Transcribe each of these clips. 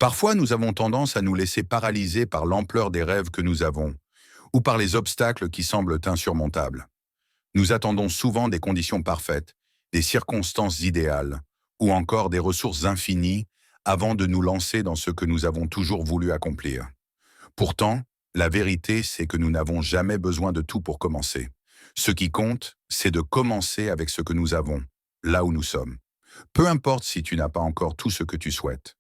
Parfois, nous avons tendance à nous laisser paralyser par l'ampleur des rêves que nous avons, ou par les obstacles qui semblent insurmontables. Nous attendons souvent des conditions parfaites, des circonstances idéales, ou encore des ressources infinies avant de nous lancer dans ce que nous avons toujours voulu accomplir. Pourtant, la vérité, c'est que nous n'avons jamais besoin de tout pour commencer. Ce qui compte, c'est de commencer avec ce que nous avons, là où nous sommes. Peu importe si tu n'as pas encore tout ce que tu souhaites.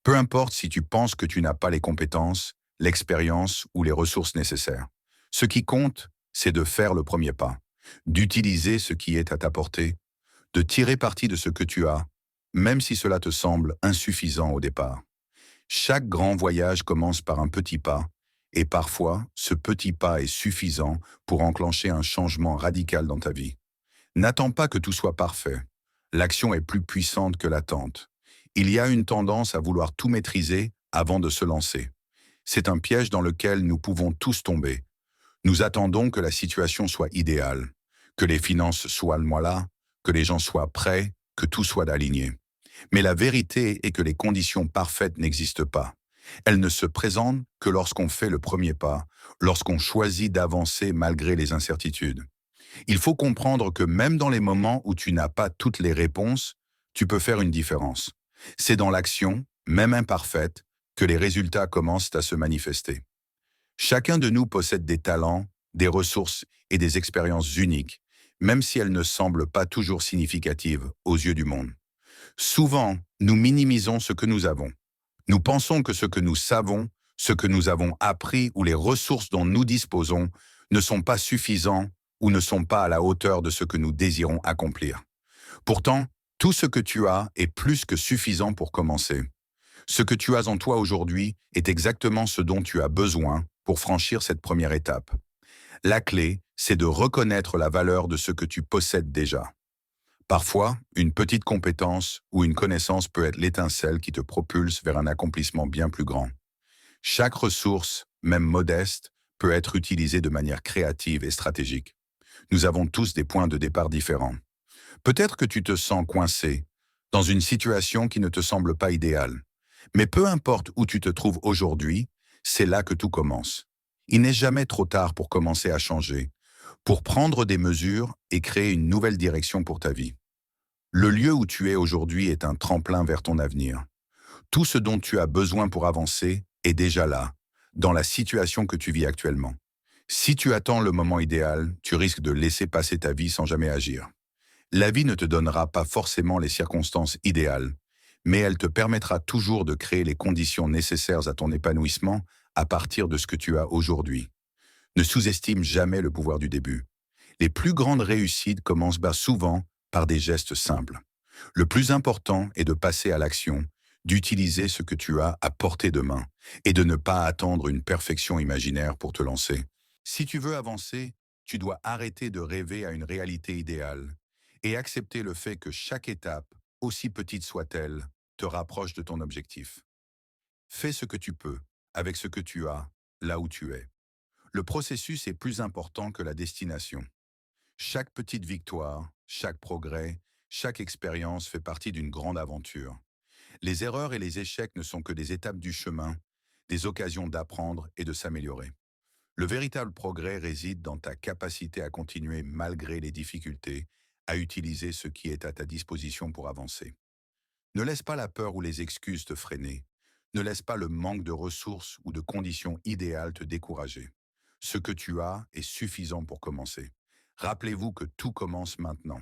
Peu importe si tu penses que tu n'as pas les compétences, l'expérience ou les ressources nécessaires. Ce qui compte, c'est de faire le premier pas, d'utiliser ce qui est à ta portée, de tirer parti de ce que tu as, même si cela te semble insuffisant au départ. Chaque grand voyage commence par un petit pas, et parfois, ce petit pas est suffisant pour enclencher un changement radical dans ta vie. N'attends pas que tout soit parfait. L'action est plus puissante que l'attente. Il y a une tendance à vouloir tout maîtriser avant de se lancer. C'est un piège dans lequel nous pouvons tous tomber. Nous attendons que la situation soit idéale, que les finances soient là, que les gens soient prêts, que tout soit aligné. Mais la vérité est que les conditions parfaites n'existent pas. Elles ne se présentent que lorsqu'on fait le premier pas, lorsqu'on choisit d'avancer malgré les incertitudes. Il faut comprendre que même dans les moments où tu n'as pas toutes les réponses, tu peux faire une différence. C'est dans l'action, même imparfaite, que les résultats commencent à se manifester. Chacun de nous possède des talents, des ressources et des expériences uniques, même si elles ne semblent pas toujours significatives aux yeux du monde. Souvent, nous minimisons ce que nous avons. Nous pensons que ce que nous savons, ce que nous avons appris ou les ressources dont nous disposons ne sont pas suffisants ou ne sont pas à la hauteur de ce que nous désirons accomplir. Pourtant, tout ce que tu as est plus que suffisant pour commencer. Ce que tu as en toi aujourd'hui est exactement ce dont tu as besoin pour franchir cette première étape. La clé, c'est de reconnaître la valeur de ce que tu possèdes déjà. Parfois, une petite compétence ou une connaissance peut être l'étincelle qui te propulse vers un accomplissement bien plus grand. Chaque ressource, même modeste, peut être utilisée de manière créative et stratégique. Nous avons tous des points de départ différents. Peut-être que tu te sens coincé, dans une situation qui ne te semble pas idéale. Mais peu importe où tu te trouves aujourd'hui, c'est là que tout commence. Il n'est jamais trop tard pour commencer à changer, pour prendre des mesures et créer une nouvelle direction pour ta vie. Le lieu où tu es aujourd'hui est un tremplin vers ton avenir. Tout ce dont tu as besoin pour avancer est déjà là, dans la situation que tu vis actuellement. Si tu attends le moment idéal, tu risques de laisser passer ta vie sans jamais agir. La vie ne te donnera pas forcément les circonstances idéales, mais elle te permettra toujours de créer les conditions nécessaires à ton épanouissement à partir de ce que tu as aujourd'hui. Ne sous-estime jamais le pouvoir du début. Les plus grandes réussites commencent souvent par des gestes simples. Le plus important est de passer à l'action, d'utiliser ce que tu as à portée de main et de ne pas attendre une perfection imaginaire pour te lancer. Si tu veux avancer, tu dois arrêter de rêver à une réalité idéale et accepter le fait que chaque étape, aussi petite soit-elle, te rapproche de ton objectif. Fais ce que tu peux, avec ce que tu as, là où tu es. Le processus est plus important que la destination. Chaque petite victoire, chaque progrès, chaque expérience fait partie d'une grande aventure. Les erreurs et les échecs ne sont que des étapes du chemin, des occasions d'apprendre et de s'améliorer. Le véritable progrès réside dans ta capacité à continuer malgré les difficultés, à utiliser ce qui est à ta disposition pour avancer. Ne laisse pas la peur ou les excuses te freiner. Ne laisse pas le manque de ressources ou de conditions idéales te décourager. Ce que tu as est suffisant pour commencer. Rappelez-vous que tout commence maintenant.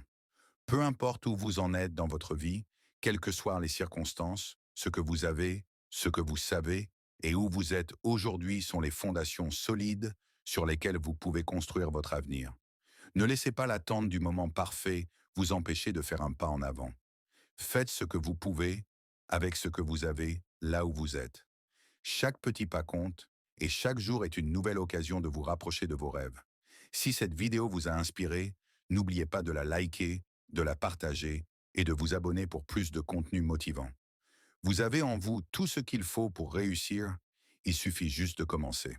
Peu importe où vous en êtes dans votre vie, quelles que soient les circonstances, ce que vous avez, ce que vous savez et où vous êtes aujourd'hui sont les fondations solides sur lesquelles vous pouvez construire votre avenir. Ne laissez pas l'attente du moment parfait vous empêcher de faire un pas en avant. Faites ce que vous pouvez avec ce que vous avez là où vous êtes. Chaque petit pas compte et chaque jour est une nouvelle occasion de vous rapprocher de vos rêves. Si cette vidéo vous a inspiré, n'oubliez pas de la liker, de la partager et de vous abonner pour plus de contenu motivant. Vous avez en vous tout ce qu'il faut pour réussir, il suffit juste de commencer.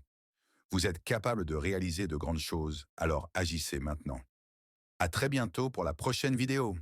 Vous êtes capable de réaliser de grandes choses, alors agissez maintenant. À très bientôt pour la prochaine vidéo.